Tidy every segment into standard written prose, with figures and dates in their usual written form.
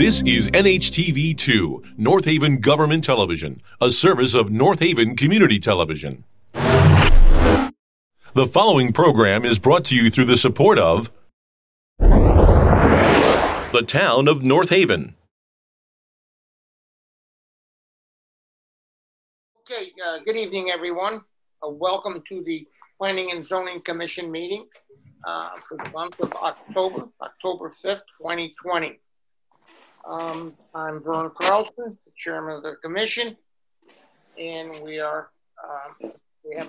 This is NHTV2, North Haven Government Television, a service of North Haven Community Television. The following program is brought to you through the support of the Town of North Haven. Okay, good evening, everyone. Welcome to the Planning and Zoning Commission meeting for the month of October 5th, 2020. I'm Vern Carlson, the chairman of the commission, and we have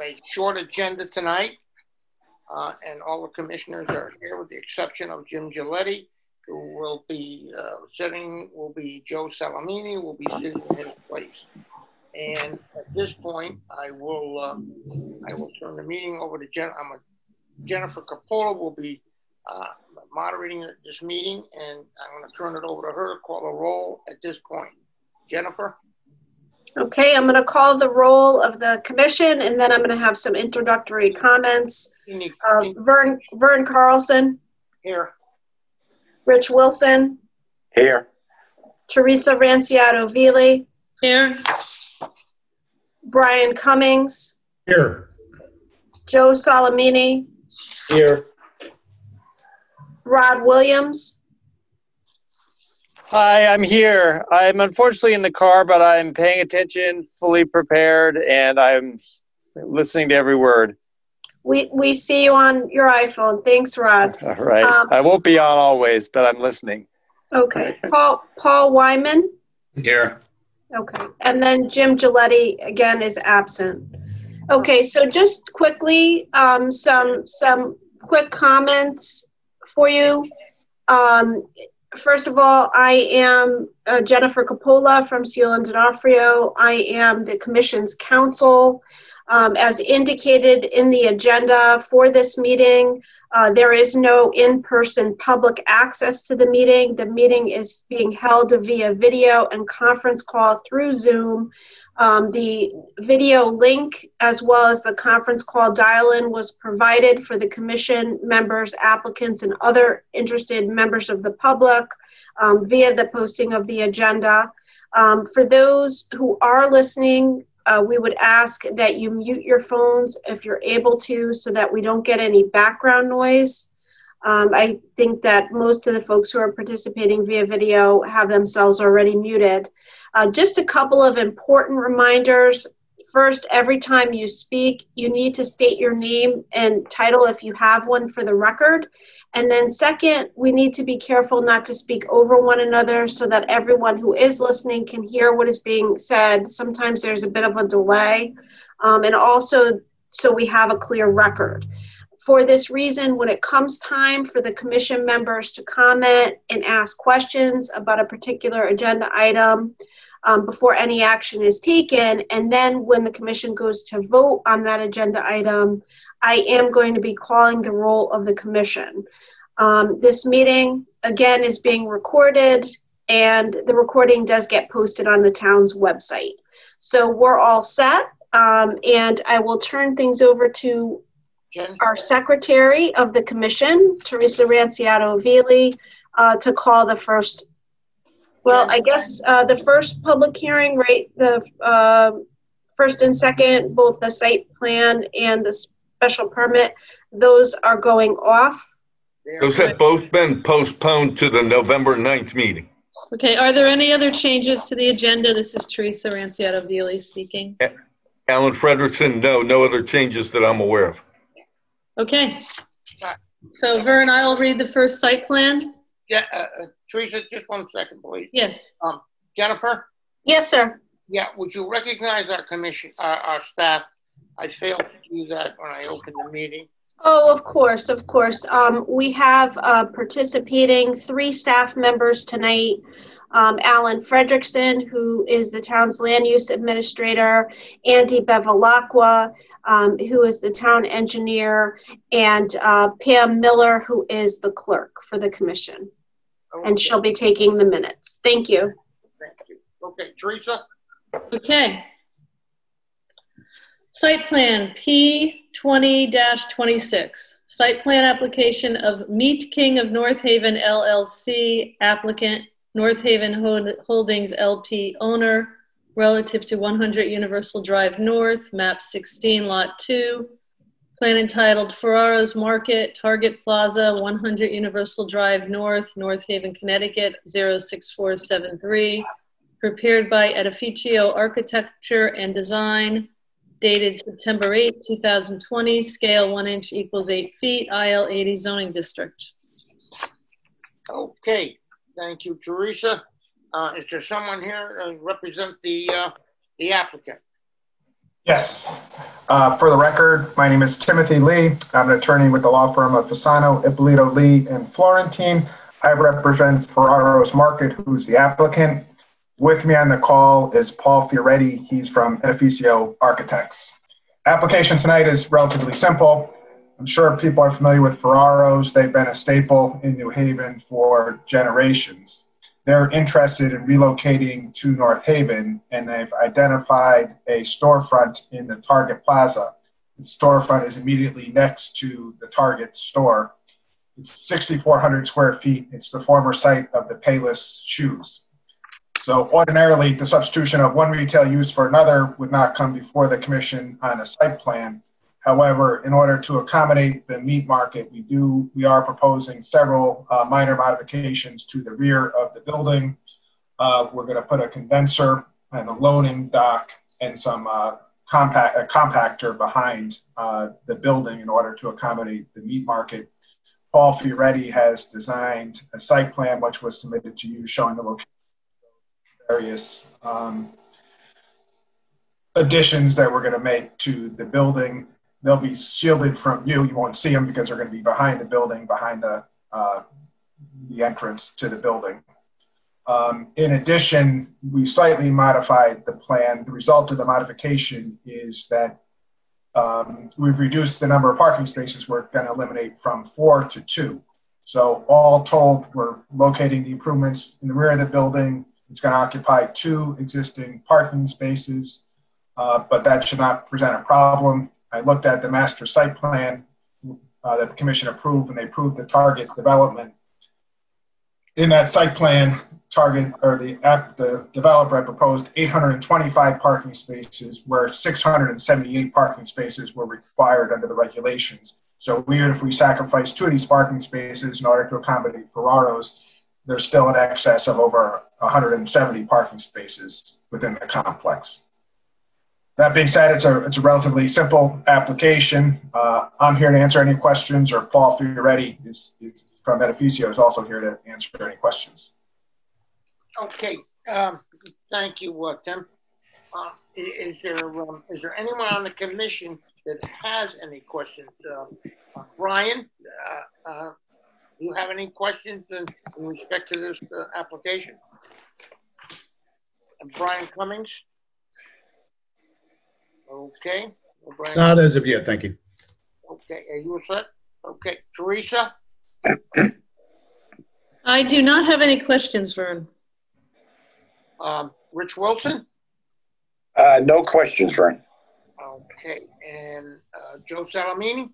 a short agenda tonight, and all the commissioners are here with the exception of Jim Giletti, who will be Joe Salamini, will be sitting in his place. And at this point, I will turn the meeting over to Jennifer Capola will be moderating this meeting, and I'm going to turn it over to her to call a roll at this point. Jennifer? Okay, I'm going to call the roll of the commission, and then I'm going to have some introductory comments. Vern Carlson. Here. Rich Wilson. Here. Teresa Ranciato-Vili. Here. Brian Cummings. Here. Joe Salamini. Here. Rod Williams. Hi, I'm here. I'm unfortunately in the car, but I'm paying attention, fully prepared, and I'm listening to every word. We see you on your iPhone. Thanks, Rod. All right. I won't be on always, but I'm listening. Okay. Paul Wyman. Here. Okay. And then Jim Giletti, again, is absent. Okay, so just quickly, some quick comments for you. First of all, I am Jennifer Capola from Sealand D'Onofrio. I am the Commission's counsel. As indicated in the agenda for this meeting, there is no in-person public access to the meeting. The meeting is being held via video and conference call through Zoom. The video link as well as the conference call dial-in was provided for the commission members, applicants, and other interested members of the public via the posting of the agenda. For those who are listening, we would ask that you mute your phones if you're able to so that we don't get any background noise. I think that most of the folks who are participating via video have themselves already muted. Just a couple of important reminders. First, every time you speak, you need to state your name and title if you have one for the record. And then second, we need to be careful not to speak over one another so that everyone who is listening can hear what is being said. Sometimes there's a bit of a delay, and also so we have a clear record. For this reason, when it comes time for the commission members to comment and ask questions about a particular agenda item, before any action is taken, and then when the commission goes to vote on that agenda item, I am going to be calling the roll of the commission. This meeting, again, is being recorded, and the recording does get posted on the town's website. So we're all set, and I will turn things over to our secretary of the commission, Teresa Ranciato-Vili, to call the first. Well, I guess the first public hearing, right, the first and second, both the site plan and the special permit, those are going off. Those have both been postponed to the November 9th meeting. Okay, are there any other changes to the agenda? This is Teresa Ranciato-Vili speaking. Alan Frederickson, no other changes that I'm aware of. Okay. So Vern, I'll read the first site plan. Teresa, just 1 second, please. Yes. Jennifer? Yes, sir. Yeah, would you recognize our commission, our staff? I failed to do that when I opened the meeting. Oh, of course, of course. We have participating 3 staff members tonight. Alan Frederickson, who is the town's land use administrator, Andy Bevilacqua, who is the town engineer, and Pam Miller, who is the clerk for the commission. Okay. And she'll be taking the minutes. Thank you. Thank you. Okay, Teresa? Okay. Site plan P20-26. Site plan application of Meat King of North Haven LLC, applicant North Haven Holdings LP owner, relative to 100 Universal Drive North, map 16, lot 2. Plan entitled Ferraro's Market, Target Plaza, 100 Universal Drive North, North Haven, Connecticut, 06473. Prepared by Edificio Architecture and Design, dated September 8, 2020, scale 1 inch equals 8 feet, IL 80 zoning district. Okay, thank you, Teresa. Is there someone here to represent the applicant? Yes. For the record, my name is Timothy Lee. I'm an attorney with the law firm of Fasano, Ippolito, Lee, and Florentine. I represent Ferraro's Market, who's the applicant. With me on the call is Paul Fioretti. He's from Edificio Architects. Application tonight is relatively simple. I'm sure people are familiar with Ferraro's. They've been a staple in New Haven for generations. They're interested in relocating to North Haven, and they've identified a storefront in the Target Plaza. The storefront is immediately next to the Target store. It's 6,400 square feet. It's the former site of the Payless Shoes. So ordinarily, the substitution of one retail use for another would not come before the commission on a site plan. However, in order to accommodate the meat market, we are proposing several minor modifications to the rear of the building. We're going to put a condenser and a loading dock and some compactor behind the building in order to accommodate the meat market. Paul Fioretti has designed a site plan which was submitted to you showing the location of various additions that we're going to make to the building. They'll be shielded from you. You won't see them because they're going to be behind the building, behind the entrance to the building. In addition, we slightly modified the plan. The result of the modification is that we've reduced the number of parking spaces we're going to eliminate from 4 to 2. So all told, we're locating the improvements in the rear of the building. It's going to occupy 2 existing parking spaces, but that should not present a problem. I looked at the master site plan that the commission approved, and they approved the Target development. In that site plan, the developer had proposed 825 parking spaces, where 678 parking spaces were required under the regulations. So even if we sacrifice 2 of these parking spaces in order to accommodate Ferraro's, there's still an excess of over 170 parking spaces within the complex. That being said, it's a relatively simple application. I'm here to answer any questions, or Paul Fioretti is from Edificio is also here to answer any questions. Okay, thank you, Tim. Is there anyone on the commission that has any questions? Brian, do you have any questions in respect to this application? Brian Cummings? Okay. Well, Brian, Not as of yet, thank you. okay, are you set? Okay, Teresa? I do not have any questions, Vern. Rich Wilson? No questions, Vern. Okay, and Joe Salamini?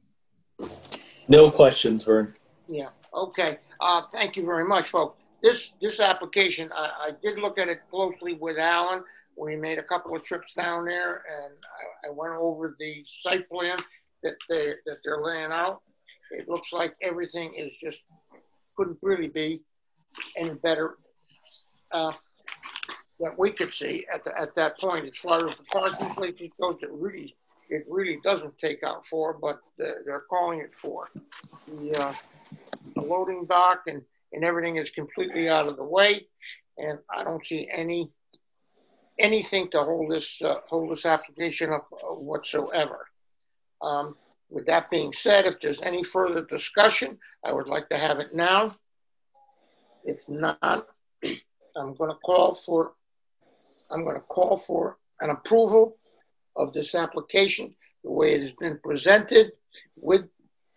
No questions, Vern. Yeah, okay. Thank you very much, folks. This application, I did look at it closely with Alan. We made a couple of trips down there, and I went over the site plan that they're laying out. It looks like everything is just couldn't really be any better that we could see at that point. As far as the parking places goes, it really doesn't take out 4, but they're calling it 4. The loading dock and everything is completely out of the way, and I don't see anything to hold this application up whatsoever. With that being said, if there's any further discussion, I would like to have it now. If not, I'm going to call for an approval of this application the way it has been presented with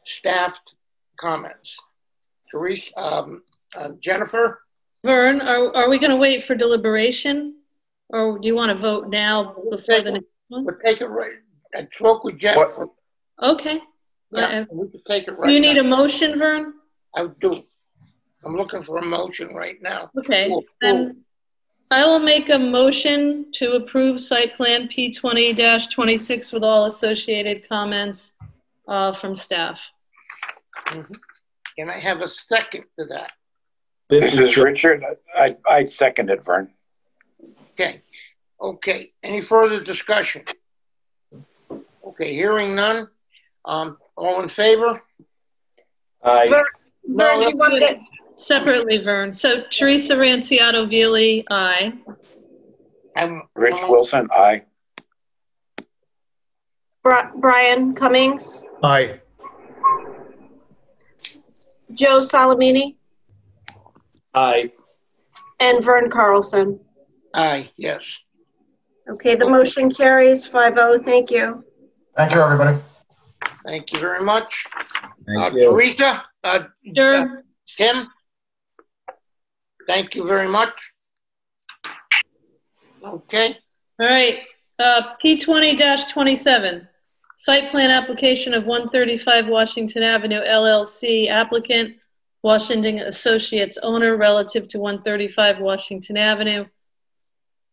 staffed comments. Teresa, Jennifer? Vern, are we going to wait for deliberation? Or do you want to vote now before the next one? We'll take it right. I spoke with Jennifer. Okay. Yeah, we could take it right Do you need now. a motion, Vern? I do. I'm looking for a motion right now. Okay, Cool. then I will make a motion to approve site plan P20-26 with all associated comments from staff. Mhm. Can I have a second to that? This is Richard. I'd second it, Vern. Okay. Okay. Any further discussion? Okay. Hearing none. All in favor? Aye. Vern, do you want it? Separately, Vern. So Teresa Ranciato Violi, aye. Rich Wilson, aye. Brian Cummings, Aye. Joe Salamini, Aye. and Vern Carlson. Aye. Yes. Okay, the motion carries 5-0. Thank you. Thank you, everybody. Thank you very much. Thank you. Teresa, Sure. Tim, thank you very much. Okay. All right. P20-27, site plan application of 135 Washington Avenue LLC, applicant Washington Associates owner relative to 135 Washington Avenue.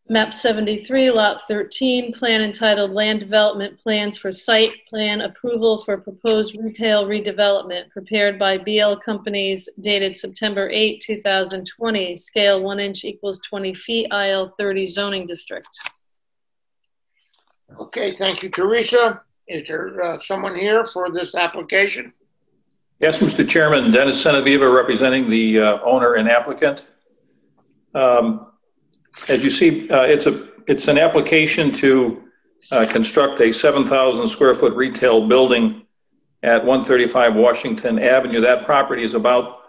Map 73, Lot 13, plan entitled Land Development Plans for Site Plan Approval for Proposed Retail Redevelopment, prepared by BL Companies, dated September 8, 2020, scale 1 inch equals 20 feet, IL 30 zoning district. Okay, thank you, Teresa. Is there someone here for this application? Yes, Mr. Chairman, Dennis Senaviva representing the owner and applicant. As you see, it's an application to construct a 7,000 square foot retail building at 135 Washington Avenue. That property is about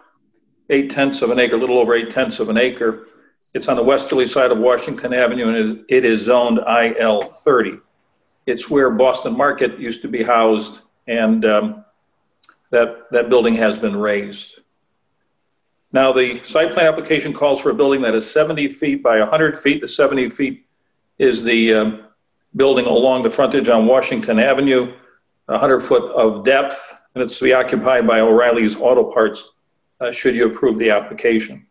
8/10 of an acre, a little over 8/10 of an acre. It's on the westerly side of Washington Avenue, and it is zoned IL 30. It's where Boston Market used to be housed, and that building has been raised. Now, the site plan application calls for a building that is 70 feet by 100 feet. The 70 feet is the building along the frontage on Washington Avenue, 100 foot of depth, and it's to be occupied by O'Reilly's Auto Parts, should you approve the application.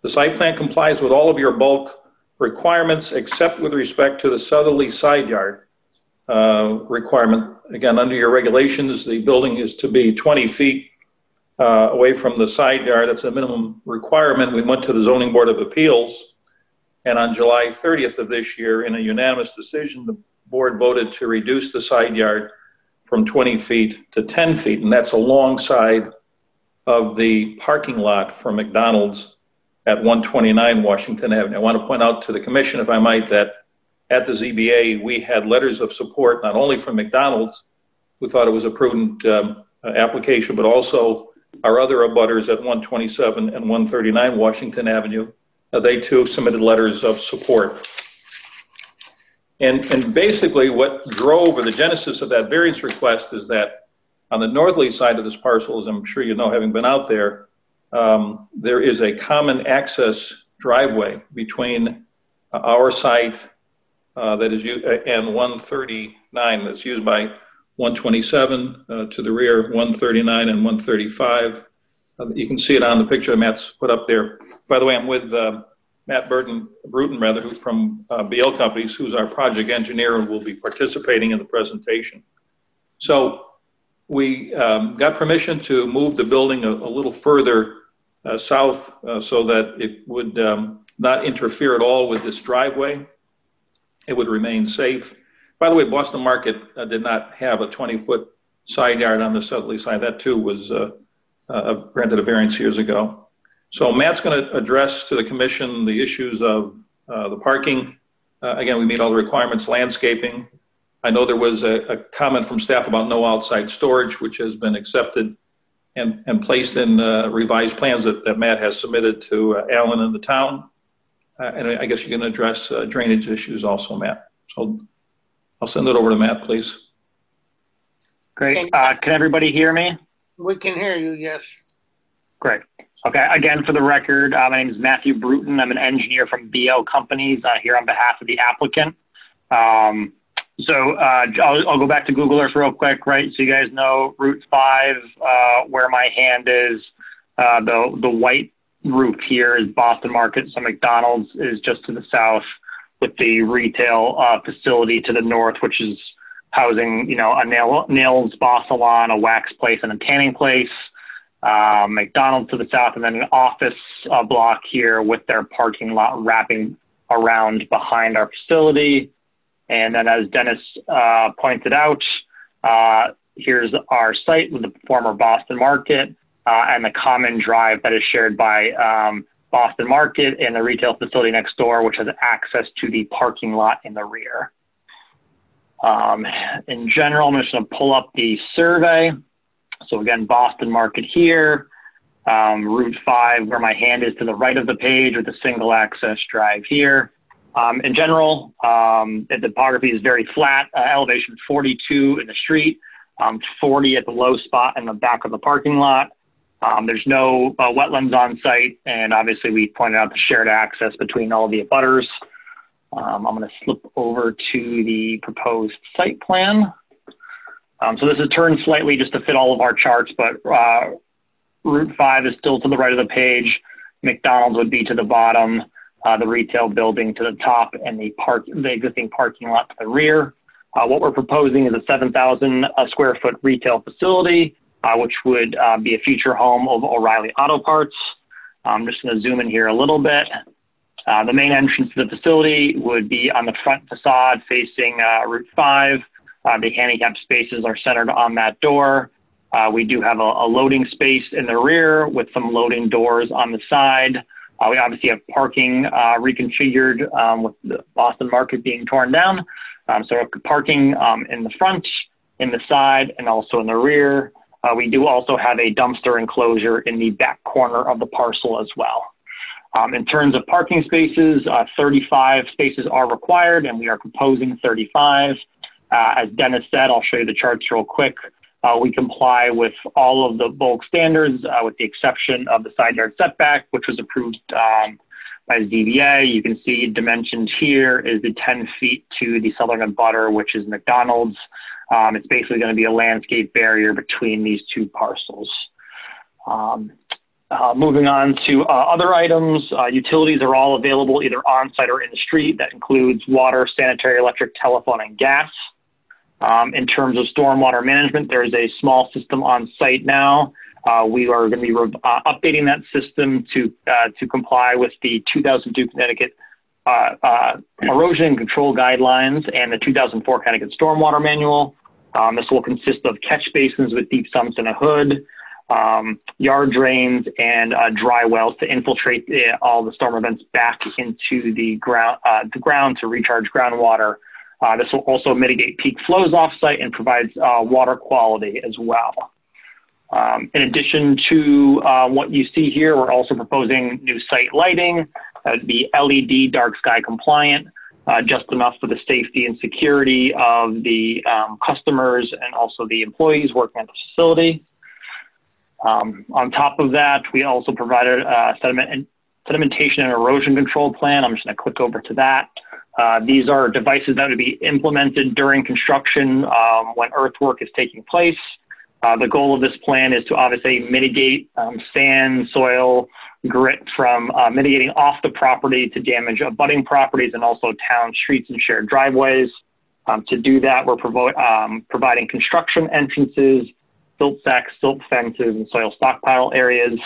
The site plan complies with all of your bulk requirements except with respect to the southerly side yard requirement. Again, under your regulations, the building is to be 20 feet away from the side yard. That's a minimum requirement. We went to the Zoning Board of Appeals, and on July 30th of this year, in a unanimous decision, the board voted to reduce the side yard from 20 feet to 10 feet, and that's alongside of the parking lot for McDonald's at 129 Washington Avenue. I want to point out to the commission, if I might, that at the ZBA, we had letters of support, not only from McDonald's, who thought it was a prudent application, but also our other abutters at 127 and 139 Washington Avenue. They too submitted letters of support. And basically what drove, or the genesis of that variance request, is that on the northerly side of this parcel, as I'm sure you know, having been out there, there is a common access driveway between our site that is and 139 that's used by 127 to the rear, 139 and 135. You can see it on the picture Matt's put up there. By the way, I'm with Matt Bruton, who's from BL Companies, who's our project engineer and will be participating in the presentation. So we got permission to move the building a little further south so that it would not interfere at all with this driveway. It would remain safe. By the way, Boston Market did not have a 20-foot side yard on the southerly side. That too was granted a variance years ago. So Matt's going to address to the commission the issues of the parking. Again, we meet all the requirements, landscaping. I know there was a comment from staff about no outside storage, which has been accepted and placed in revised plans that Matt has submitted to Alan and the town. And I guess you can address drainage issues also, Matt. So I'll send it over to Matt, please. Great. Can everybody hear me? We can hear you, yes. Great. Okay. Again, for the record, my name is Matthew Bruton. I'm an engineer from BL Companies here on behalf of the applicant. I'll go back to Google Earth real quick, right? So you guys know Route 5, where my hand is. The white roof here is Boston Market. So McDonald's is just to the south, with the retail facility to the north, which is housing, you know, a nail spa salon, a wax place, and a tanning place. McDonald's to the south, and then an office block here with their parking lot wrapping around behind our facility. And then, as Dennis pointed out, here's our site with the former Boston Market and the common drive that is shared by Boston Market and the retail facility next door, which has access to the parking lot in the rear. In general, I'm just going to pull up the survey. So again, Boston Market here, Route 5, where my hand is to the right of the page with a single access drive here. In general, the topography is very flat, elevation 42 in the street, 40 at the low spot in the back of the parking lot. There's no wetlands on site, and obviously we pointed out the shared access between all the abutters. I'm going to slip over to the proposed site plan. So this is turned slightly just to fit all of our charts, but Route 5 is still to the right of the page. McDonald's would be to the bottom, the retail building to the top, and the existing parking lot to the rear. What we're proposing is a 7,000 square foot retail facility, which would be a future home of O'Reilly Auto Parts. I'm just going to zoom in here a little bit. The main entrance to the facility would be on the front facade facing Route 5. The handicap spaces are centered on that door. We do have a loading space in the rear with some loading doors on the side. We obviously have parking reconfigured with the Boston Market being torn down. So parking in the front, in the side, and also in the rear. We do also have a dumpster enclosure in the back corner of the parcel as well. In terms of parking spaces, 35 spaces are required, and we are proposing 35. As Dennis said, I'll show you the charts real quick. We comply with all of the bulk standards, with the exception of the side yard setback, which was approved by the ZBA. You can see dimensions here is the 10 feet to the southern abutter, which is McDonald's. It's basically going to be a landscape barrier between these two parcels. Moving on to other items, utilities are all available either on-site or in the street. That includes water, sanitary, electric, telephone, and gas. In terms of stormwater management, there is a small system on site now. We are going to be updating that system to comply with the 2002 Connecticut erosion and control guidelines and the 2004 Connecticut Stormwater Manual. This will consist of catch basins with deep sumps and a hood, yard drains, and dry wells to infiltrate all the storm events back into the ground to recharge groundwater. This will also mitigate peak flows off-site and provides water quality as well. In addition to what you see here, we're also proposing new site lighting. That would be LED dark sky compliant, just enough for the safety and security of the customers and also the employees working at the facility. On top of that, we also provided a sedimentation and erosion control plan. I'm just going to click over to that. These are devices that would be implemented during construction when earthwork is taking place. The goal of this plan is to obviously mitigate sand, soil, grit from mitigating off the property to damage abutting properties and also town streets and shared driveways. To do that, we're providing construction entrances, silt sacks, silt fences, and soil stockpile areas.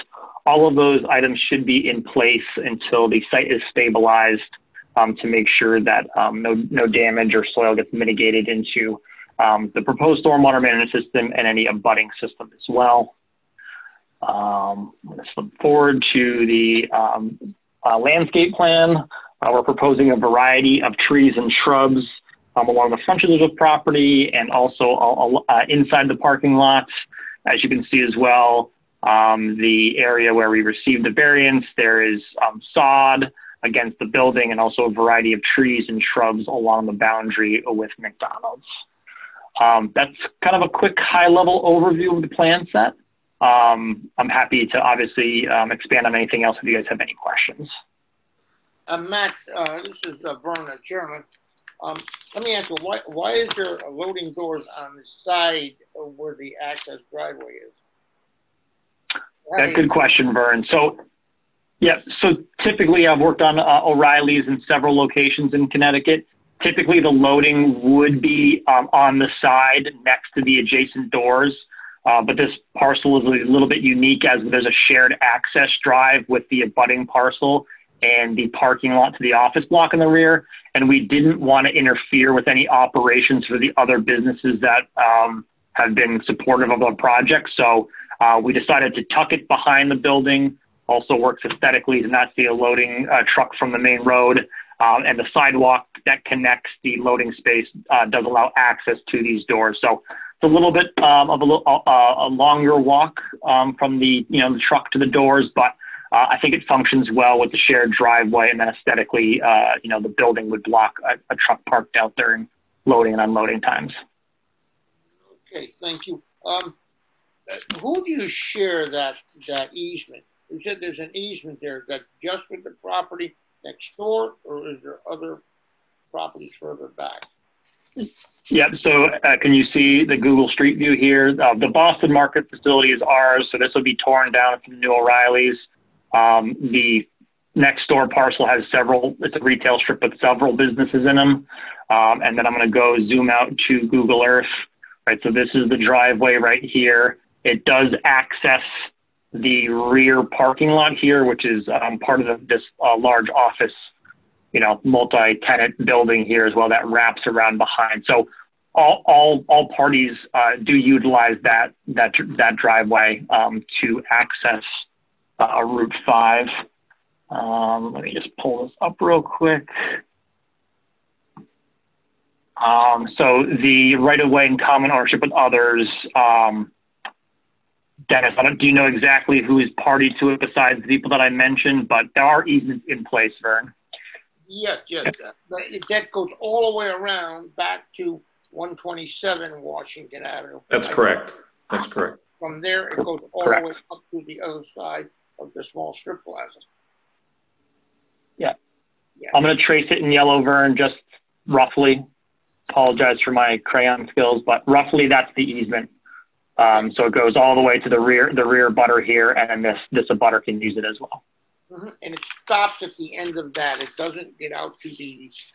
All of those items should be in place until the site is stabilized to make sure that no damage or soil gets mitigated into the proposed stormwater management system and any abutting system as well. I'm going to flip forward to the landscape plan. We're proposing a variety of trees and shrubs along the frontages of property and also inside the parking lots. As you can see as well, the area where we received the variance, there is sod against the building and also a variety of trees and shrubs along the boundary with McDonald's. That's kind of a quick high-level overview of the plan set. I'm happy to obviously expand on anything else if you guys have any questions. Matt, this is Vernon, Chairman. Let me ask you, why is there loading doors on the side of where the access driveway is? Good question, Vern. So, yeah, so typically I've worked on O'Reilly's in several locations in Connecticut. Typically the loading would be on the side next to the adjacent doors. But this parcel is a little bit unique as there's a shared access drive with the abutting parcel and the parking lot to the office block in the rear. And we didn't want to interfere with any operations for the other businesses that have been supportive of our project. So we decided to tuck it behind the building. Also works aesthetically to not see a loading truck from the main road. And the sidewalk that connects the loading space does allow access to these doors. So it's a little bit of a longer walk from the the truck to the doors, but I think it functions well with the shared driveway, and then aesthetically, the building would block a truck parked out during loading and unloading times. Okay, thank you. Who do you share that easement? You said there's an easement there. That's just with the property next door, or is there other properties further back? Yeah, so can you see the Google Street View here? The Boston Market facility is ours, so this will be torn down from New O'Reilly's. The next door parcel has it's a retail strip with several businesses in them. And then I'm going to go zoom out to Google Earth. Right, so this is the driveway right here. It does access the rear parking lot here, which is part of this large office, multi-tenant building here as well that wraps around behind. So all parties do utilize that driveway to access Route 5. Let me just pull this up real quick. So the right-of-way in common ownership with others, Dennis, do you know exactly who is party to it besides the people that I mentioned? But there are easements in place, Vern. Yes. That goes all the way around back to 127 Washington Avenue. That's correct. That's correct. From there, it goes all the way up to the other side of the small strip plaza. Yeah. I'm going to trace it in yellow, Vern, just roughly. Apologize for my crayon skills, but roughly that's the easement. So it goes all the way to the rear butter here, and then this abutter can use it as well. Mm-hmm. And it stops at the end of that. It doesn't get out to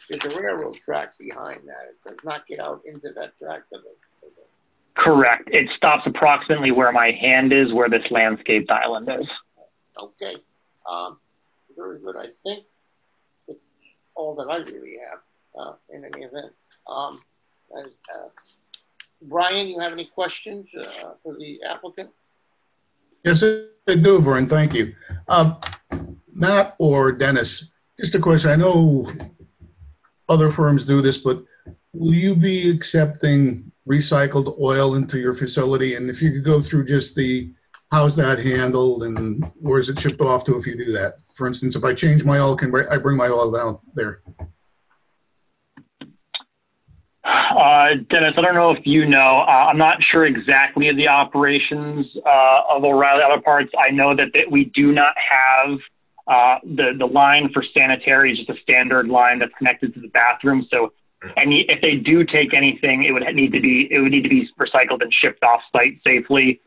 there's a railroad track behind that. It does not get out into that track. Correct. It stops approximately where my hand is, where this landscaped island is. Okay. Very good. I think it's all that I really have in any event. Brian, you have any questions for the applicant? Yes, I do, Vern. Thank you. Matt or Dennis, just a question. I know other firms do this, but will you be accepting recycled oil into your facility? And if you could go through just how's that handled and where is it shipped off to if you do that? For instance, if I change my oil, can I bring my oil down there? Dennis, I don't know if you know. I'm not sure exactly of the operations of O'Reilly Auto Parts. I know that we do not have the line for sanitary is just a standard line that's connected to the bathroom. So, if they do take anything, it would need to be recycled and shipped off site safely.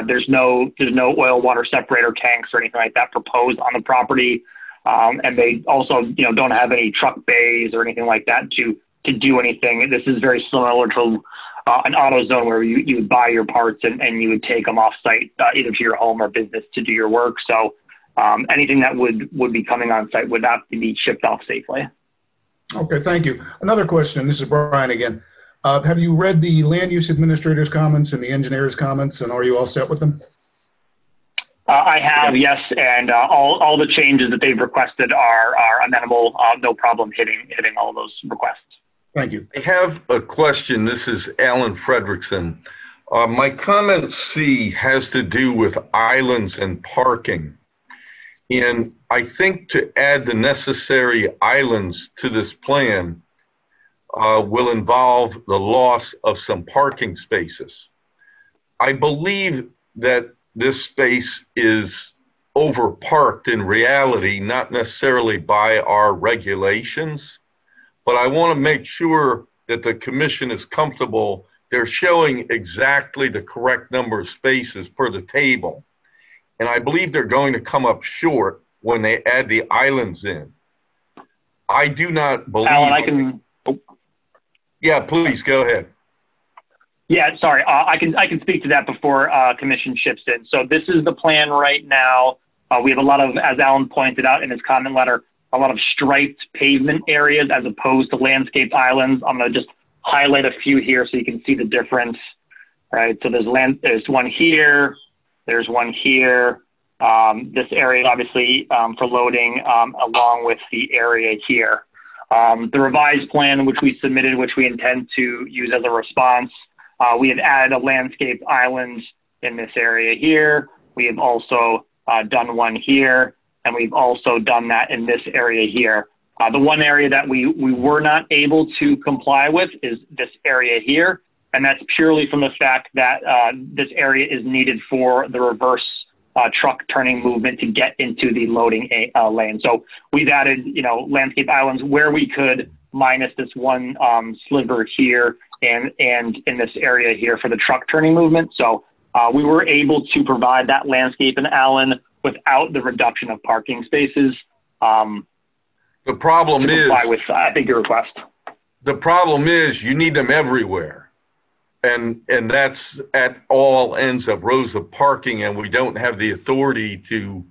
There's no oil water separator tanks or anything like that proposed on the property, and they also don't have any truck bays or anything like that to do anything. This is very similar to an AutoZone where you would buy your parts and you would take them off site either to your home or business to do your work. So anything that would be coming on site would have to be shipped off safely. Okay, thank you. Another question. This is Brian again. Have you read the land use administrator's comments and the engineer's comments, and are you all set with them? I have, yes, and all the changes that they've requested are amenable. No problem hitting all of those requests. Thank you. I have a question. This is Alan Fredrickson. My comment C has to do with islands and parking. And I think to add the necessary islands to this plan will involve the loss of some parking spaces. I believe that this space is overparked in reality, not necessarily by our regulations, but I want to make sure that the commission is comfortable they're showing exactly the correct number of spaces per the table. and I believe they're going to come up short when they add the islands in. I do not believe. Alan, I can. Oh. Yeah, please go ahead. Yeah, sorry. I can speak to that before Commission chips in. So this is the plan right now. We have a lot of, as Alan pointed out in his comment letter, a lot of striped pavement areas as opposed to landscaped islands. I'm going to just highlight a few here so you can see the difference. Right. So there's one here. There's one here. This area, obviously, for loading, along with the area here. The revised plan, which we submitted, which we intend to use as a response, we have added a landscaped island in this area here. We have also done one here, and we've also done that in this area here. The one area that we were not able to comply with is this area here, and that's purely from the fact that this area is needed for the reverse truck turning movement to get into the loading lane. So we've added, landscape islands where we could, minus this one sliver here and in this area here for the truck turning movement. So we were able to provide that landscape in Allen without the reduction of parking spaces. The problem is, comply with, I think, your request. The problem is you need them everywhere. And that's at all ends of rows of parking, and we don't have the authority to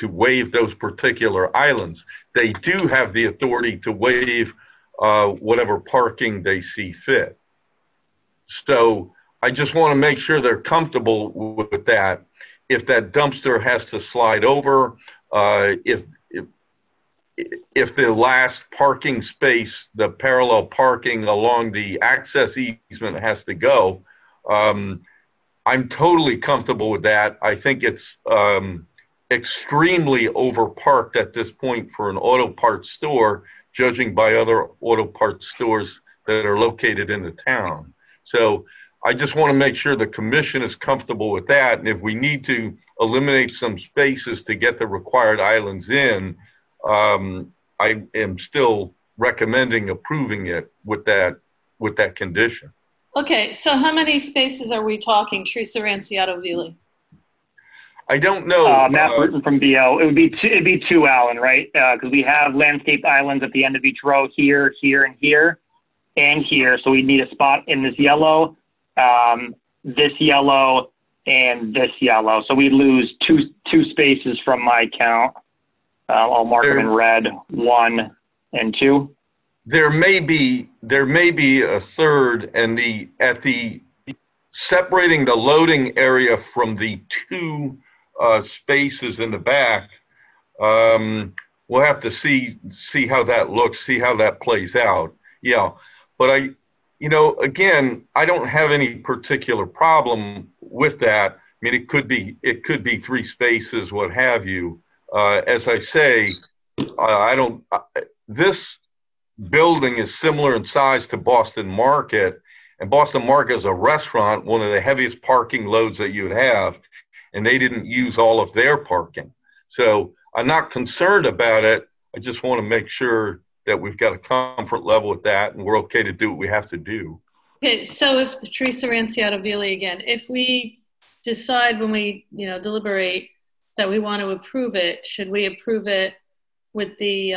waive those particular islands. They do have the authority to waive whatever parking they see fit. So I just want to make sure they're comfortable with that. If that dumpster has to slide over, if the last parking space, the parallel parking along the access easement has to go, I'm totally comfortable with that. I think it's extremely overparked at this point for an auto parts store, judging by other auto parts stores that are located in the town. So I just want to make sure the commission is comfortable with that. And if we need to eliminate some spaces to get the required islands in, I am still recommending approving it with that condition. Okay, so how many spaces are we talking, Teresa Ranciato Vili? I don't know. Matt Bruton from BO. It'd be two, Alan, right? Because we have landscaped islands at the end of each row here, here, and here, and here. So we need a spot in this yellow, this yellow, and this yellow. So we lose two spaces from my count. I'll mark them in red, 1 and 2. There may be a third, and separating the loading area from the two spaces in the back. We'll have to see how that looks, see how that plays out. Yeah, but again, I don't have any particular problem with that. I mean, it could be 3 spaces, what have you. As I say, this building is similar in size to Boston Market, and Boston Market is a restaurant, one of the heaviest parking loads that you would have, and they didn't use all of their parking. So I'm not concerned about it. I just want to make sure that we've got a comfort level with that, and we're okay to do what we have to do. Okay, so if Teresa Ranciato Vili again, if we decide when we deliberate that we want to approve it, should we approve it with the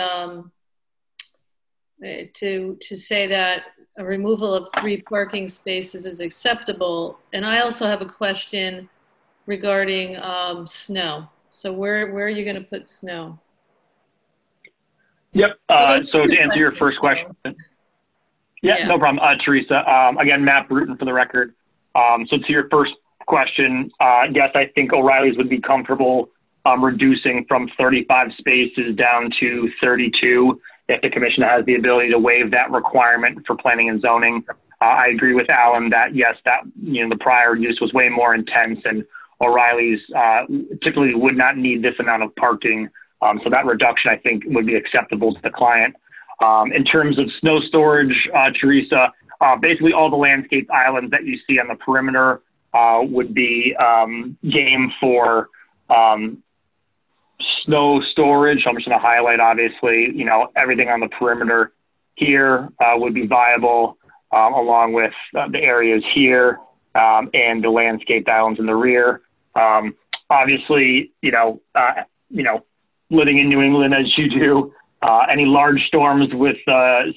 to say that a removal of 3 parking spaces is acceptable? And I also have a question regarding snow. So where are you going to put snow? Yep. So to answer your first question, yeah, no problem, Teresa. Again, Matt Bruton for the record. So to your first question, yes, I think O'Reilly's would be comfortable reducing from 35 spaces down to 32 if the commission has the ability to waive that requirement for planning and zoning. I agree with Alan that yes, that the prior use was way more intense, and O'Reilly's typically would not need this amount of parking. So that reduction, I think, would be acceptable to the client. In terms of snow storage, Teresa, basically all the landscaped islands that you see on the perimeter would be game for snow storage. I'm just going to highlight, obviously, everything on the perimeter here would be viable, along with the areas here and the landscaped islands in the rear. Obviously, living in New England as you do, any large storms with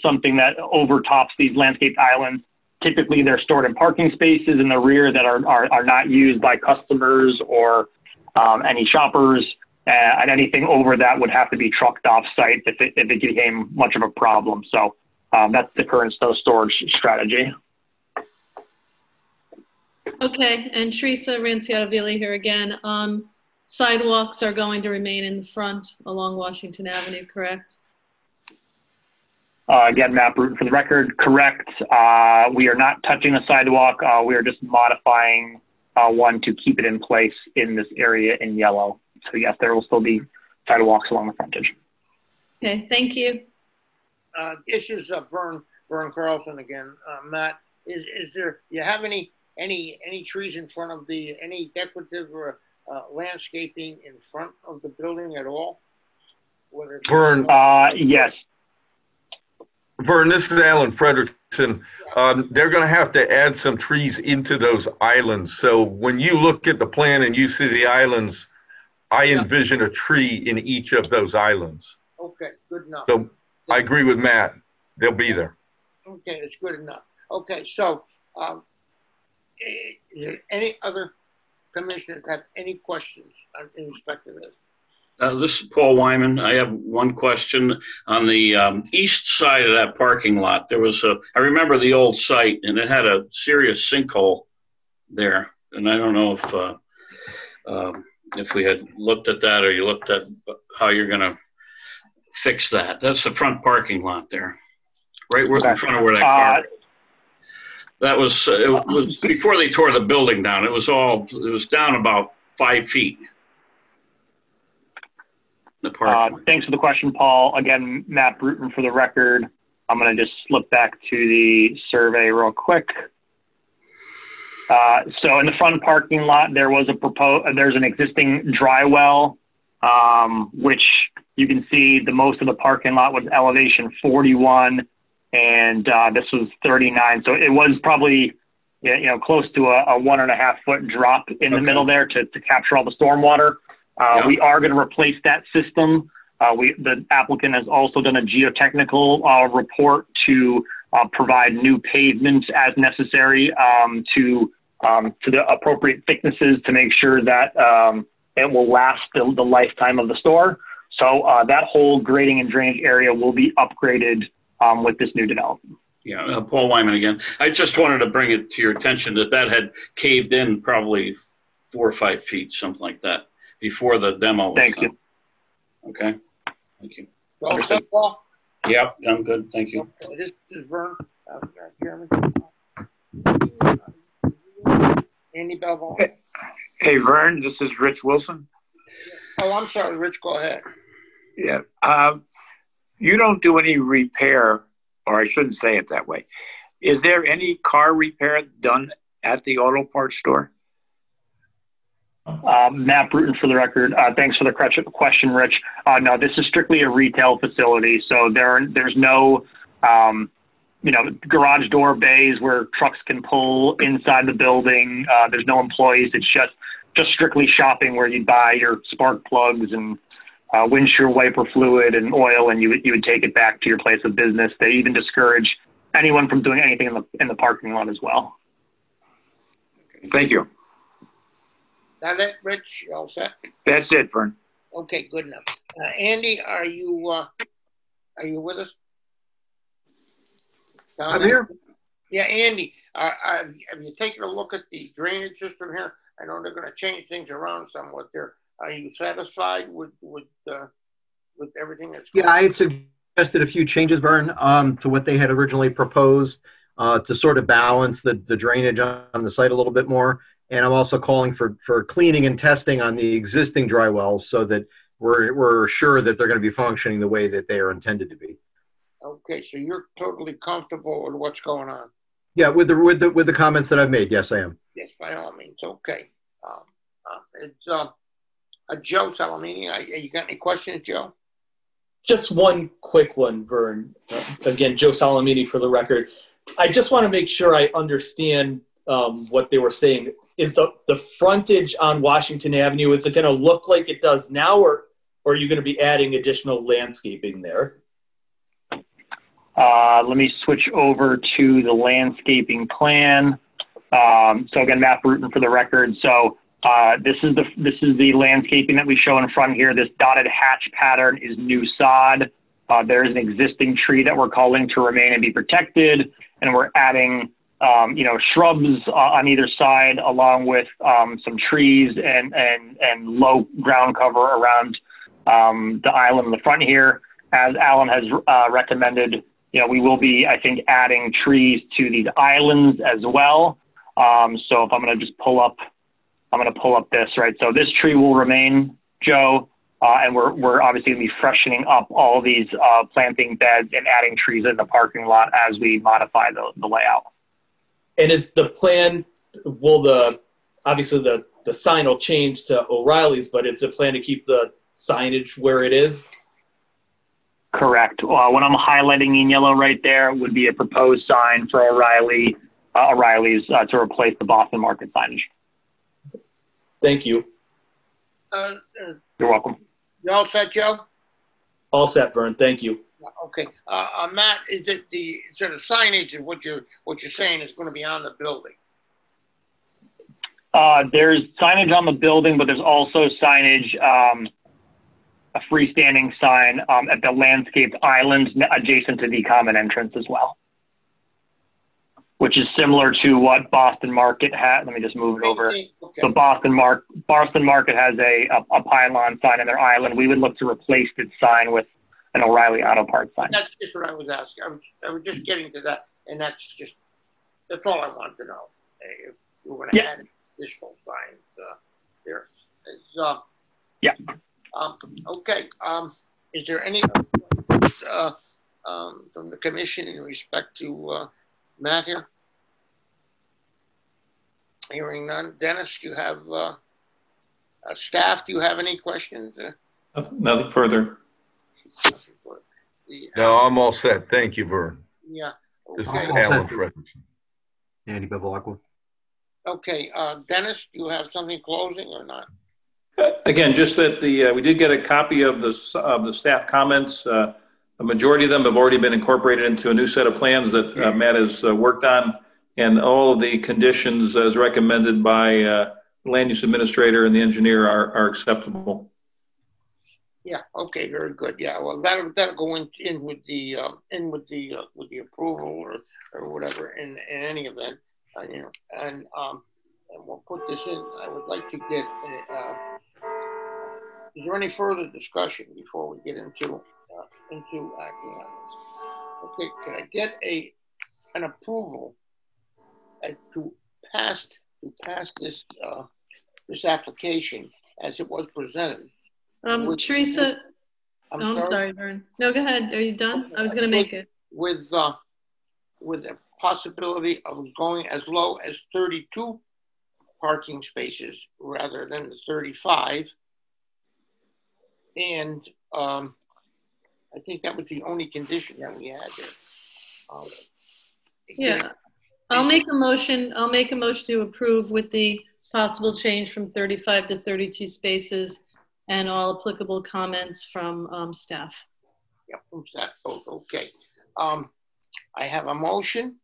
something that overtops these landscaped islands, typically they're stored in parking spaces in the rear that are not used by customers or any shoppers, and anything over that would have to be trucked off site if it became much of a problem. So that's the current storage strategy. Okay, and Teresa Ranciano-Vili here again. Sidewalks are going to remain in the front along Washington Avenue, correct? Again, Matt Bruton for the record, correct. We are not touching the sidewalk. We are just modifying one to keep it in place in this area in yellow. So yes, there will still be sidewalks along the frontage. Okay, thank you. This is Vern Carlson again. Matt, is there, you have any trees in front of any decorative or landscaping in front of the building at all? Vern. Yes. Vern, this is Alan Fredrickson. They're going to have to add some trees into those islands. So when you look at the plan and you see the islands, I envision a tree in each of those islands. Okay, good enough. So I agree with Matt. They'll be there. Okay, that's good enough. Okay, so any other commissioners have any questions in respect to this? This is Paul Wyman. I have one question. On the east side of that parking lot, there was I remember the old site, and it had a serious sinkhole there. And I don't know if we had looked at that, or you looked at how you're going to fix that. That's the front parking lot there, right in front of where that car. That was, it was before they tore the building down. It was down about 5 feet. Thanks for the question, Paul. Again, Matt Bruton for the record. I'm going to just slip back to the survey real quick. So in the front parking lot, there's an existing dry well, which you can see the most of the parking lot was elevation 41, and this was 39. So it was probably close to a 1.5 foot drop in the middle there to capture all the stormwater. We are going to replace that system. The applicant has also done a geotechnical report to provide new pavements as necessary to the appropriate thicknesses to make sure that it will last the lifetime of the store. So that whole grading and drainage area will be upgraded with this new development. Yeah, Paul Wyman again. I just wanted to bring it to your attention that had caved in probably 4 or 5 feet, something like that, before the demo was Thank done. you. Okay, thank you. Well said, Paul. Yep, I'm good, thank you. Okay, this is Vern. Jeremy. Andy Belvaux. Hey, Vern, this is Rich Wilson. Oh, I'm sorry, Rich, go ahead. Yeah. You don't do any repair, or I shouldn't say it that way. Is there any car repair done at the auto parts store? Matt Bruton for the record. Thanks for the question, Rich. No, this is strictly a retail facility. So there's no, garage door bays where trucks can pull inside the building. There's no employees. It's just strictly shopping where you buy your spark plugs and windshield wiper fluid and oil, and you would take it back to your place of business. They even discourage anyone from doing anything in the parking lot as well. Thank you. That it, Rich? You all set? That's it, Vern. Okay, good enough. Andy, are you with us? I'm here. Yeah, Andy, have you taken a look at the drainage system here? I know they're going to change things around somewhat there. Are you satisfied with everything that's going on? Yeah, I had suggested a few changes, Vern, to what they had originally proposed to sort of balance the drainage on the site a little bit more. And I'm also calling for cleaning and testing on the existing dry wells so that we're sure that they're going to be functioning the way that they are intended to be. Okay, so you're totally comfortable with what's going on? Yeah, with the comments that I've made, yes, I am. Yes, by all means. Okay. It's Joe Salamini. You got any questions, Joe? Just one quick one, Vern. Again, Joe Salamini for the record. I just want to make sure I understand what they were saying. is the frontage on Washington Avenue, is it going to look like it does now, or are you going to be adding additional landscaping there? Let me switch over to the landscaping plan. So again, Matt Bruton for the record. So this is the landscaping that we show in front here. This dotted hatch pattern is new sod. There is an existing tree that we're calling to remain and be protected, and we're adding shrubs on either side, along with some trees and low ground cover around the island in the front here. As Alan has recommended, we will be, I think, adding trees to these islands as well. So if I'm going to just pull up this, right? So this tree will remain, Joe, and we're obviously going to be freshening up all these planting beds and adding trees in the parking lot as we modify the layout. And is the plan, obviously the sign will change to O'Reilly's, but it's a plan to keep the signage where it is? Correct. What I'm highlighting in yellow right there would be a proposed sign for O'Reilly's to replace the Boston Market signage. Thank you. You're welcome. You all set, Joe? All set, Vern. Thank you. Okay. Matt, is it the signage of what you're saying is going to be on the building? There's signage on the building, but there's also signage, a freestanding sign at the landscaped island adjacent to the common entrance as well, which is similar to what Boston Market had. Let me just move it over. Okay. So Boston Market has a pylon sign in their island. We would look to replace its sign with an O'Reilly Auto Parts sign. That's just what I was asking. I was just getting to that, and that's all I wanted to know. If we're going to add additional signs there. Okay. Is there any from the commission in respect to Matt here? Hearing none. Dennis, do you have staff? Do you have any questions? Nothing further. No, I'm all set. Thank you, Vern. Yeah. This Okay. is Alan Frederickson. Andy Bevilacqua. Okay. Dennis, do you have something closing or not? Again, just that we did get a copy of the staff comments. A majority of them have already been incorporated into a new set of plans that Matt has worked on, and all of the conditions as recommended by the land use administrator and the engineer are acceptable. Yeah. Okay. Very good. Yeah. Well, that'll go in with the approval or whatever in any event. And we'll put this in. I would like to get. Is there any further discussion before we get into acting on this? Okay. Can I get an approval to pass this application as it was presented? Teresa. I'm sorry, Vern. No, go ahead. Are you done? I was going to make it. With a possibility of going as low as 32 parking spaces rather than the 35. And I think that was the only condition that we had there. Yeah. I'll make a motion to approve with the possible change from 35 to 32 spaces and all applicable comments from staff. Yep, from staff. Okay. I have a motion.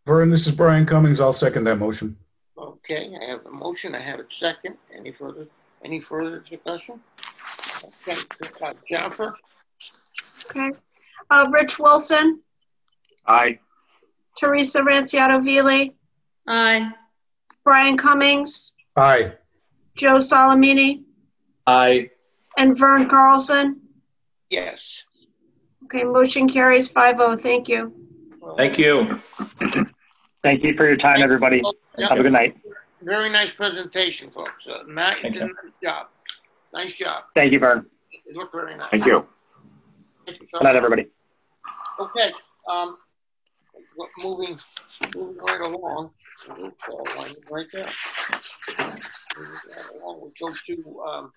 Vern, this is Brian Cummings. I'll second that motion. Okay, I have a motion. I have a second. Any further discussion? Okay, Jennifer? Okay. Rich Wilson? Aye. Teresa Ranciato-Vili? Aye. Brian Cummings? Aye. Joe Salamini? Aye. And Vern Carlson? Yes. Okay, motion carries 5-0. Thank you. Thank you. Thank you for your time, everybody. Have a good night. Very nice presentation, folks. Matt, you did a nice job. Nice job. Thank you, Vern. It looked very nice. Thank you. Thank you so Good night, much. everybody. Okay. Moving right along. Right there. Moving right along. We go to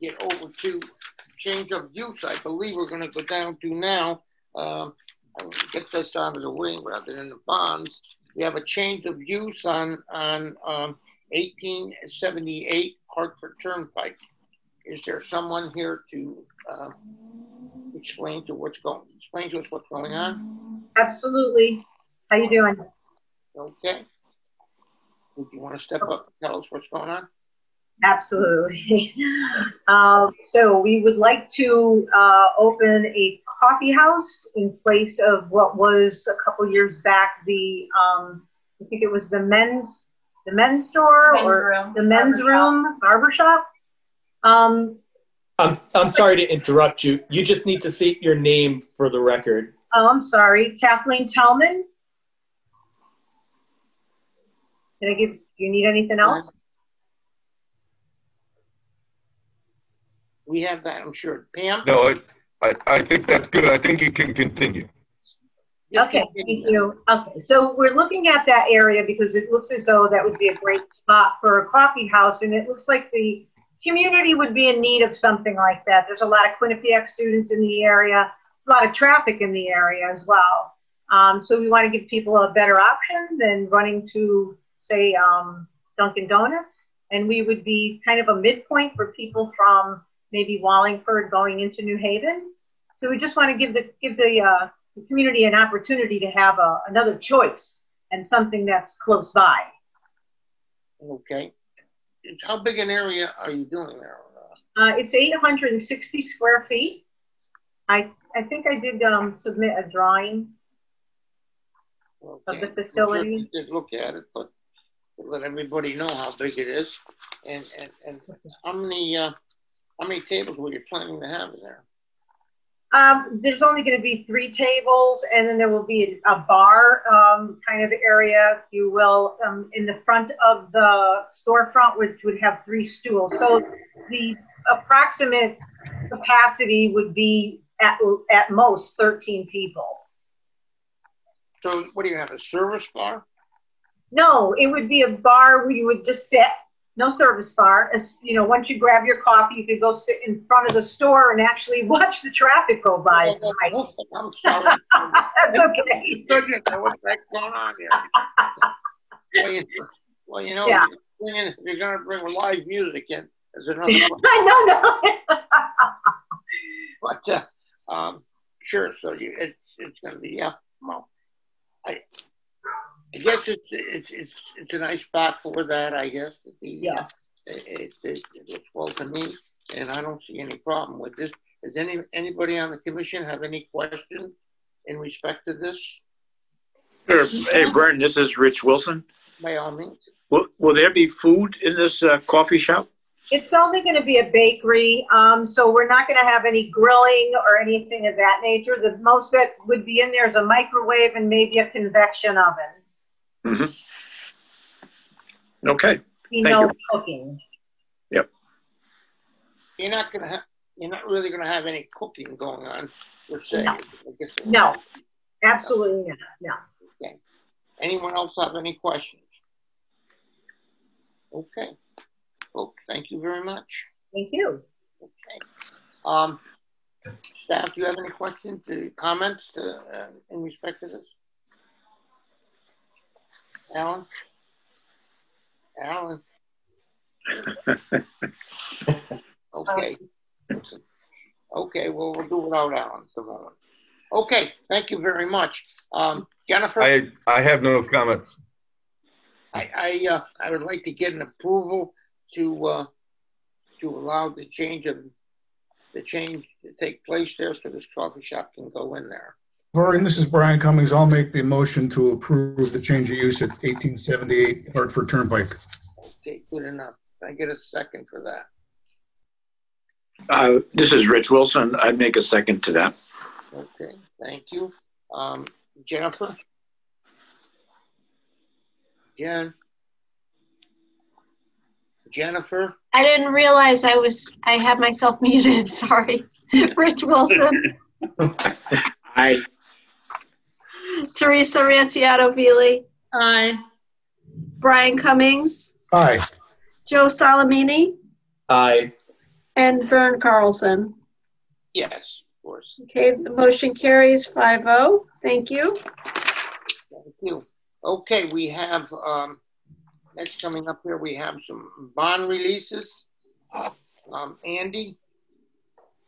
get over to change of use. I believe we're going to go down to now. Get this out of the way rather than the bonds. We have a change of use on 1878 Hartford Turnpike. Is there someone here to explain to us what's going on? Absolutely. How you doing? Okay. Would you want to step up and tell us what's going on? Absolutely. So we would like to open a coffee house in place of what was a couple years back the I think it was the men's store or the men's room barbershop. I'm sorry to interrupt you. You just need to state your name for the record. Oh, I'm sorry, Kathleen Tellman. Do you need anything else? We have that, I'm sure. Pam? No, I think that's good. I think you can continue. Okay, thank you. Okay, so we're looking at that area because it looks as though that would be a great spot for a coffee house, and it looks like the community would be in need of something like that. There's a lot of Quinnipiac students in the area, a lot of traffic in the area as well. So we want to give people a better option than running to, say, Dunkin' Donuts, and we would be kind of a midpoint for people from maybe Wallingford going into New Haven. So we just want to give the community an opportunity to have another choice and something that's close by. Okay. How big an area are you doing there? It's 860 square feet. I think I did submit a drawing of the facility. We did look at it, but to let everybody know how big it is, and how many tables were you planning to have in there? There's only going to be 3 tables, and then there will be a bar kind of area, if you will, in the front of the storefront, which would have 3 stools. So the approximate capacity would be at most 13 people. So what do you have, a service bar? No, it would be a bar where you would just sit. No service bar. As you know, once you grab your coffee, you could go sit in front of the store and actually watch the traffic go by. I'm sorry. That's okay. Goodness, what's going on here? Well, you know, yeah. You're going to bring live music in. There's another one. No. But sure. So it's going to be well. I guess it's a nice spot for that. I guess yeah. It looks well to me, and I don't see any problem with this. Does anybody on the commission have any questions in respect to this? Sure. Hey, Vern, this is Rich Wilson. By all means. Will there be food in this coffee shop? It's only going to be a bakery, so we're not going to have any grilling or anything of that nature. The most that would be in there is a microwave and maybe a convection oven. Mm-hmm. Okay. Thank you. Cooking. Yep. You're not really going to have any cooking going on, per se. No, absolutely not. No. Okay. Anyone else have any questions? Okay. Well, thank you very much. Thank you. Okay. Staff, do you have any questions, comments in respect to this? Alan? Okay. Okay, well, we'll do without Alan at the moment. Okay, thank you very much. Jennifer? I have no comments. I would like to get an approval to allow the change to take place there so this coffee shop can go in there. Vern, this is Brian Cummings. I'll make the motion to approve the change of use at 1878 Hartford Turnpike. Okay, good enough. Can I get a second for that? This is Rich Wilson. I'd make a second to that. Okay, thank you. Jennifer? Jennifer? I didn't realize I had myself muted. Sorry. Rich Wilson. Aye. Teresa Ranciato-Vili. Aye. Brian Cummings. Aye. Joe Salamini. Aye. And Vern Carlson. Yes, of course. Okay, the motion carries 5-0. Thank you. Thank you. Okay, we have, next coming up here, we have some bond releases. Andy,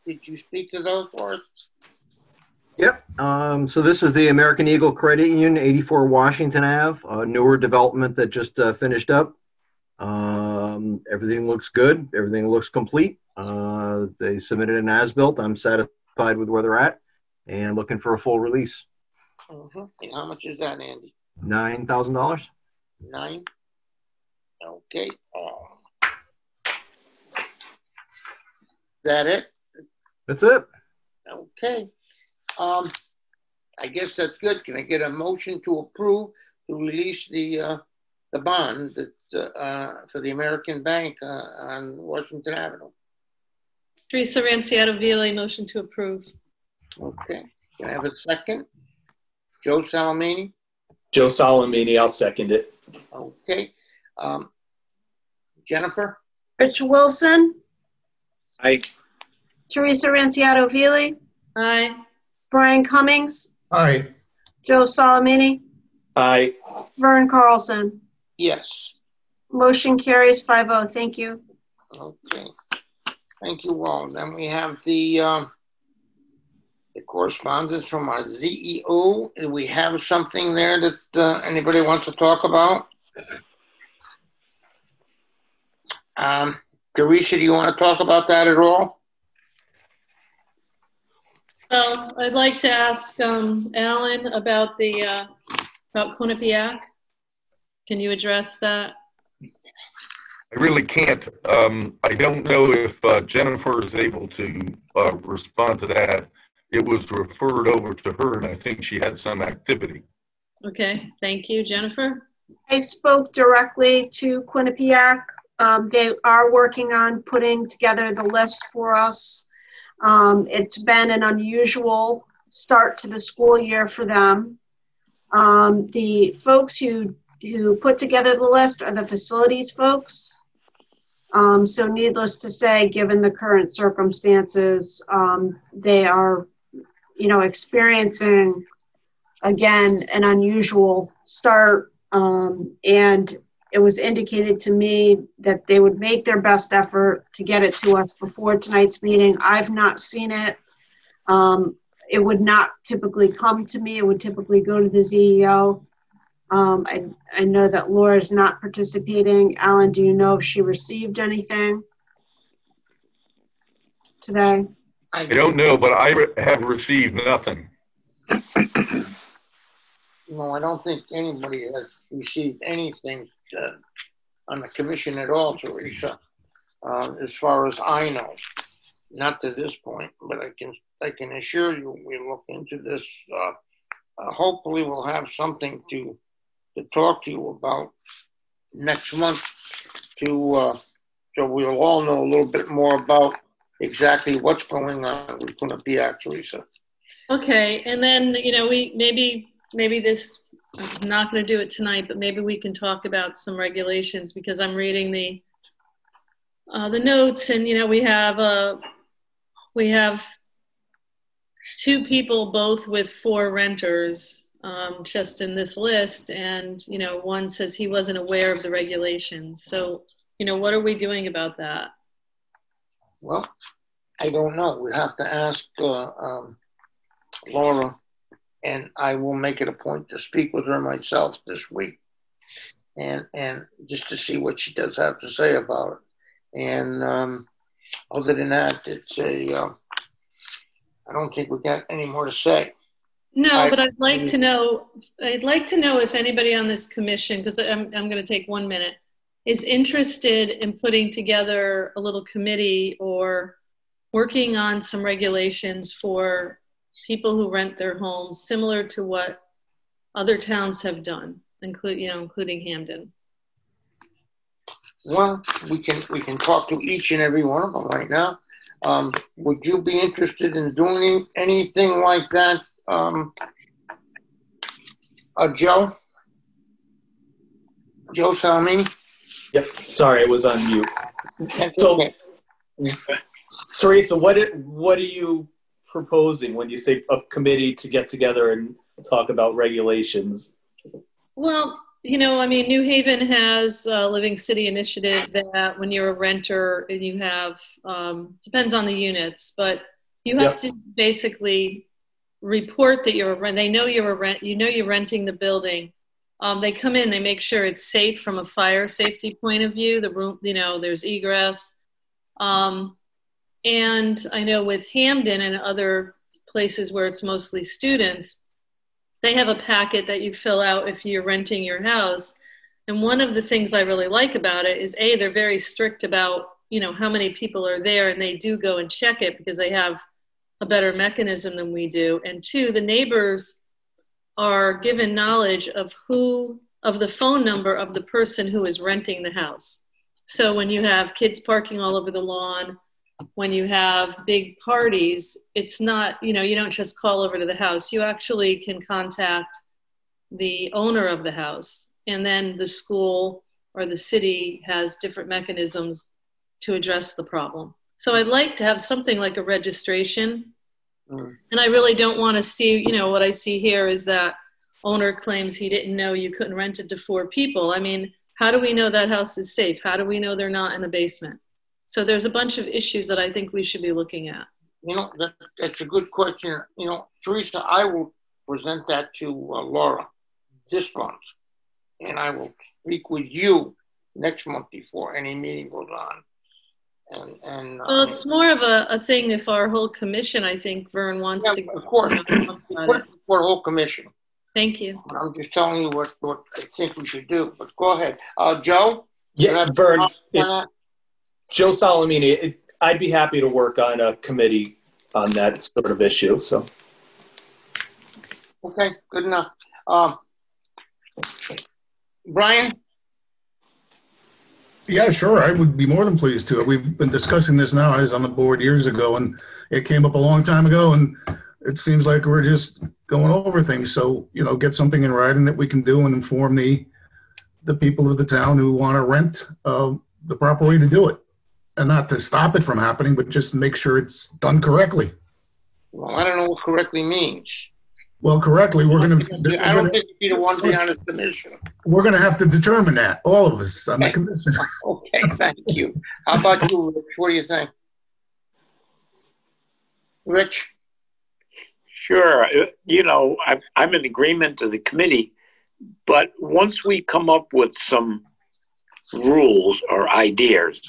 did you speak to those for us? Yep. So this is the American Eagle Credit Union, 84 Washington Ave, a newer development that just finished up. Everything looks good. Everything looks complete. They submitted an as-built. I'm satisfied with where they're at and looking for a full release. And how much is that, Andy? $9,000. 9. Okay. That it? That's it. Okay. I guess that's good. Can I get a motion to approve to release the bond that for the American Bank on Washington Avenue? Teresa Ranciato Vili, motion to approve. Okay. Can I have a second? Joe Salamini? Joe Salamini, I'll second it. Okay. Jennifer? Rich Wilson, Aye. Teresa Ranciato Vili, Aye. Brian Cummings, Aye. Joe Salamini, Aye. Vern Carlson. Yes. Motion carries 5-0. Thank you. Okay. Thank you all. Then we have the correspondence from our ZEO. Do we have something there that anybody wants to talk about? Teresa, do you want to talk about that at all? Well, I'd like to ask Alan about about Quinnipiac. Can you address that? I really can't. I don't know if Jennifer is able to respond to that. It was referred over to her, and I think she had some activity. Okay, thank you. Jennifer? I spoke directly to Quinnipiac. They are working on putting together the list for us. It's been an unusual start to the school year for them. The folks who put together the list are the facilities folks. So needless to say, given the current circumstances, they are, experiencing, again, an unusual start. And it was indicated to me that they would make their best effort to get it to us before tonight's meeting. I've not seen it. It would not typically come to me. It would typically go to the ZEO. I know that Laura's not participating. Alan, do you know if she received anything today? I don't know, but I have received nothing. No, I don't think anybody has received anything on the commission at all, Teresa, as far as I know. Not to this point, but I can assure you we'll look into this. Hopefully we'll have something to talk to you about next month so we'll all know a little bit more about exactly what's going on with Quinnipiac, Teresa. Okay, and then, we maybe this, I'm not going to do it tonight, but maybe we can talk about some regulations because I'm reading the notes, and we have 2 people both with 4 renters just in this list, and one says he wasn't aware of the regulations. So what are we doing about that? Well, I don't know. We'd have to ask Laura, and I will make it a point to speak with her myself this week, and just to see what she does have to say about it. And other than that, it's I don't think we got any more to say. No, but I'd like to know if anybody on this commission, because I'm going to take 1 minute, is interested in putting together a little committee or working on some regulations for people who rent their homes, similar to what other towns have done, including Hamden. Well, we can talk to each and every one of them right now. Would you be interested in doing anything like that, Joe? Joe Salmini? Yep. Sorry, I was on mute. So, Teresa, what are you proposing when you say a committee to get together and talk about regulations? Well, you know, I mean, New Haven has a Living City initiative that when you're a renter and you have, depends on the units, but you have to basically report that you're a rent. They know you're a rent. You know you're renting the building. They come in. They make sure it's safe from a fire safety point of view. The room, you know, there's egress. And I know with Hamden and other places where it's mostly students, they have a packet that you fill out if you're renting your house. And one of the things I really like about it is they're very strict about, you know, how many people are there, and they do go and check it because they have a better mechanism than we do. And two, the neighbors are given knowledge of the phone number of the person who is renting the house. So when you have kids parking all over the lawn, when you have big parties, it's not, you know, you don't just call over to the house. You actually can contact the owner of the house, and then the school or the city has different mechanisms to address the problem. So I'd like to have something like a registration. And I really don't want to see, you know, what I see here is that owner claims he didn't know you couldn't rent it to 4 people. I mean, how do we know that house is safe? How do we know they're not in a basement? So there's a bunch of issues that I think we should be looking at. You know, that's a good question. You know, Teresa, I will present that to Laura this month, and I will speak with you next month before any meeting goes on. Well, it's more of a thing if our whole commission, I think, Vern wants to. Of course, for the whole commission. Thank you. I'm just telling you what I think we should do. But go ahead, Joe. Yeah, Vern. Joe Salamini, I'd be happy to work on a committee on that sort of issue. So. Okay, good enough. Brian? Yeah, sure. I would be more than pleased to. We've been discussing this now. I was on the board years ago, and it came up a long time ago, and it seems like we're just going over things. So, you know, get something in writing that we can do and inform the people of the town who want to rent the proper way to do it. And not to stop it from happening, but just make sure it's done correctly. Well, I don't know what correctly means. Well, correctly, we're going to. I don't think you'd be the one behind the commission. We're going to have to determine that, all of us on the commission. Okay, thank you. How about you, Rich? What do you think? Rich? Sure. You know, I'm in agreement to the committee, but once we come up with some rules or ideas,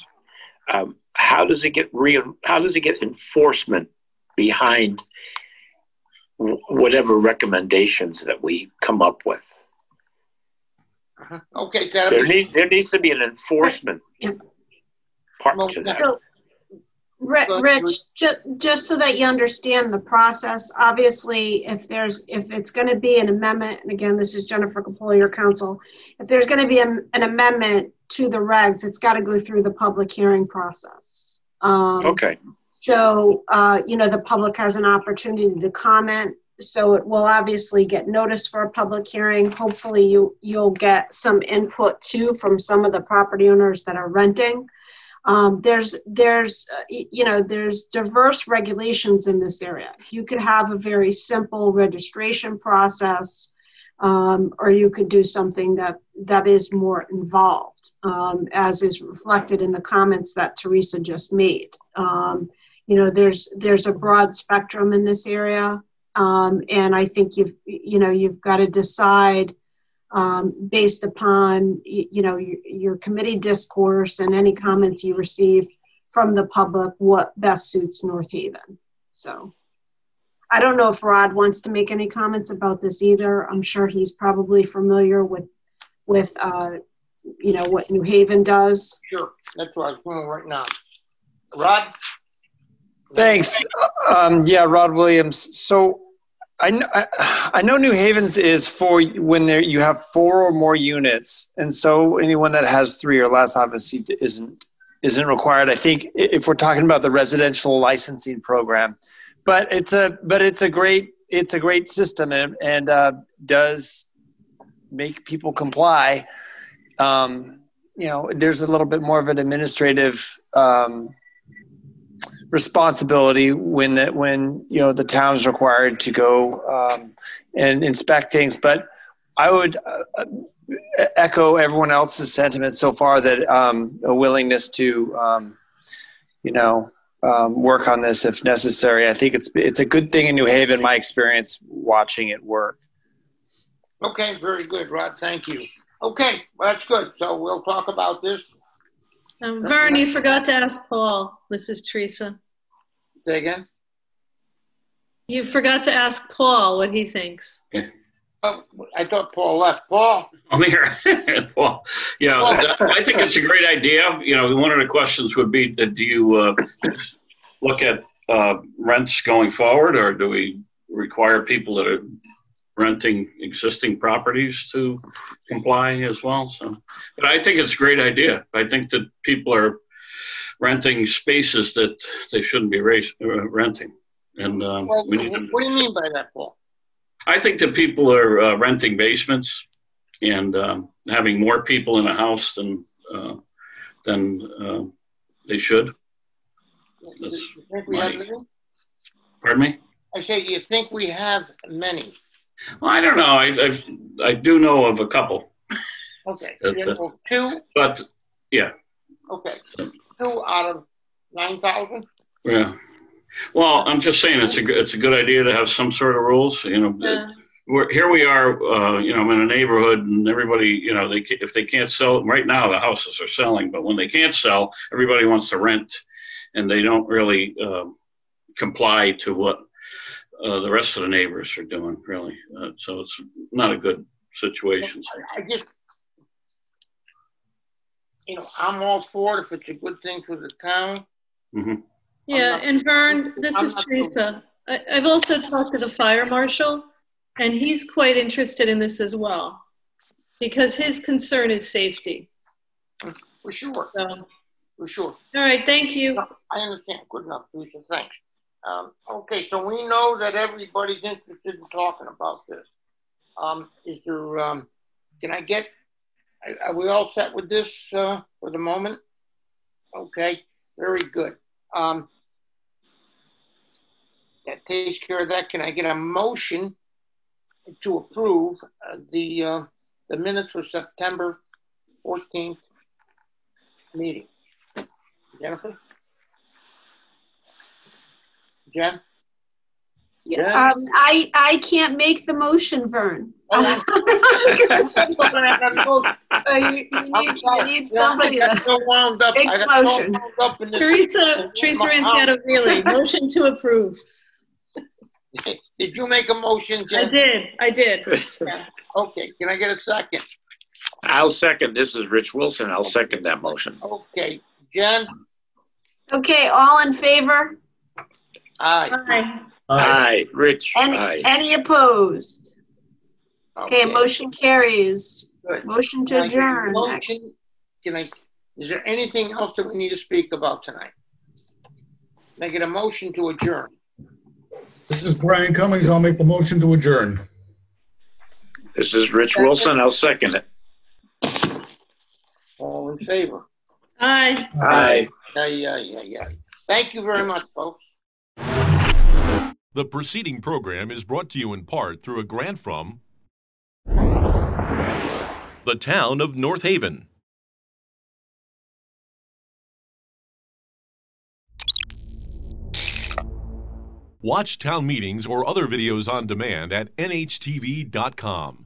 how does it get enforcement behind whatever recommendations that we come up with? Okay, there needs to be an enforcement part to that. So, Rich, just so that you understand the process, obviously, if it's going to be an amendment, and again, this is Jennifer Capola, your counsel, if there's going to be an amendment to the regs, it's got to go through the public hearing process. Okay. So, you know, the public has an opportunity to comment. So it will obviously get noticed for a public hearing. Hopefully you'll get some input too from some of the property owners that are renting. There's diverse regulations in this area. You could have a very simple registration process, or you could do something that is more involved, as is reflected in the comments that Teresa just made. You know, there's a broad spectrum in this area, and I think you've got to decide based upon your committee discourse and any comments you receive from the public what best suits North Haven. So I don't know if Rod wants to make any comments about this either. I'm sure he's probably familiar with what New Haven does. Sure, that's what I was doing right now. Rod? Thanks. Yeah, Rod Williams. So I know New Haven's is for when you have 4 or more units, and so anyone that has 3 or less obviously isn't required. I think if we're talking about the residential licensing program, but it's a great system and does make people comply. There's a little bit more of an administrative responsibility when the town's required to go and inspect things. But I would echo everyone else's sentiment so far that a willingness to, work on this if necessary. I think it's a good thing in New Haven, my experience watching it work. Okay, very good, Rod. Thank you. Okay, well, that's good. So we'll talk about this. Vern, you forgot to ask Paul. This is Teresa. Say again? You forgot to ask Paul what he thinks. Oh, I thought Paul left. Paul? I'm here. Well, I think it's a great idea. One of the questions would be, do you look at rents going forward, or do we require people that are renting existing properties to comply as well? So, but I think it's a great idea. I think that people are renting spaces that they shouldn't be renting. And what do you mean by that, Paul? I think that people are renting basements and having more people in a house than they should. Do you think we have many? Pardon me? I say, do you think we have many? Well, I don't know. I do know of a couple. Okay. Two? But, yeah. Okay. 2 out of 9,000? Yeah. Well, I'm just saying it's a good idea to have some sort of rules. Here we are, I'm in a neighborhood, and everybody, if they can't sell, right now the houses are selling, but when they can't sell, everybody wants to rent, and they don't really comply to what the rest of the neighbors are doing, really. So it's not a good situation. I just, I'm all for it if it's a good thing for the town. Mm-hmm. Yeah, and Vern, this is Teresa. I've also talked to the fire marshal, and he's quite interested in this as well, because his concern is safety. For sure. So, for sure. All right, thank you. I understand. Good enough, Teresa. Thanks. Okay, so we know that everybody's interested in talking about this. Is there, can I get, are we all set with this for the moment? Okay, very good. That takes care of that. Can I get a motion to approve the minutes for September 14th meeting? Jennifer? Jen? Yeah, I can't make the motion, Vern. Oh, you need somebody to make the motion. Teresa Ranzgato-Greeley, motion to approve. Did you make a motion, Jen? I did. Yeah. Okay, can I get a second? I'll second. This is Rich Wilson. I'll second that motion. Okay, Jen? Okay, all in favor? Aye. Aye. Aye. Rich. Aye. Any opposed? Okay, motion carries. Good. Motion to adjourn. Is there anything else that we need to speak about tonight? Can I get a motion to adjourn? This is Brian Cummings. I'll make the motion to adjourn. This is Rich Wilson. I'll second it. All in favor? Aye. Aye. Yeah. Thank you very much, folks. The preceding program is brought to you in part through a grant from the town of North Haven. Watch town meetings or other videos on demand at nhtv.com.